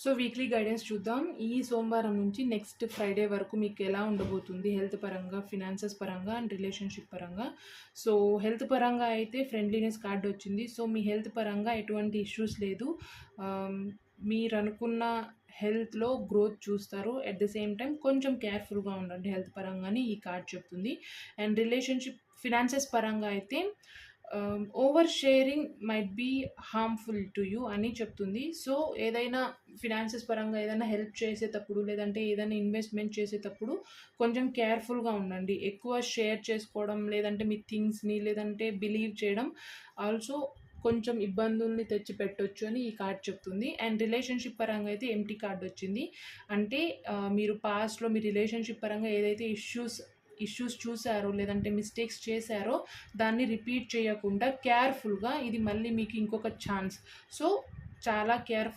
So weekly guidance చూద్దాం. ఈ సోమవారం నుంచి నెక్స్ట్ ఫ్రైడే వరకు మీకు ఎలా ఉండబోతుంది హెల్త్ పరంగా, ఫినాన్సెస్ పరంగా అండ్ రిలేషన్షిప్ పరంగా. సో హెల్త్ పరంగా అయితే ఫ్రెండ్లీనెస్ కార్డ్ వచ్చింది. సో మీ హెల్త్ పరంగా ఎటువంటి ఇష్యూస్ లేదు. మీరు అనుకున్న హెల్త్లో గ్రోత్ చూస్తారు. ఎట్ ద సేమ్ టైం కొంచెం కేర్ఫుల్గా ఉండండి హెల్త్ పరంగానే ఈ కార్డ్ చెప్తుంది. అండ్ రిలేషన్షిప్ ఫినాన్సెస్ పరంగా అయితే over sharing might be harmful to you అని చెప్తుంది. సో ఏదైనా ఫినాన్సెస్ పరంగా ఏదైనా హెల్ప్ చేసేటప్పుడు, లేదంటే ఏదైనా ఇన్వెస్ట్మెంట్ చేసేటప్పుడు కొంచెం కేర్ఫుల్గా ఉండండి. ఎక్కువ షేర్ చేసుకోవడం, లేదంటే మీ థింగ్స్ని లేదంటే బిలీవ్ చేయడం ఆల్సో కొంచెం ఇబ్బందుల్ని తెచ్చి పెట్టొచ్చు అని ఈ కార్డ్ చెప్తుంది. అండ్ రిలేషన్షిప్ పరంగా అయితే ఎంటీ కార్డ్ వచ్చింది. అంటే మీరు పాస్ట్లో మీ రిలేషన్షిప్ పరంగా ఏదైతే ఇష్యూస్ చూసారో, లేదంటే మిస్టేక్స్ చేశారో దాన్ని రిపీట్ చేయకుండా కేర్ఫుల్గా ఇది మళ్ళీ మీకు ఇంకొక ఛాన్స్. సో చాలా కేర్ఫుల్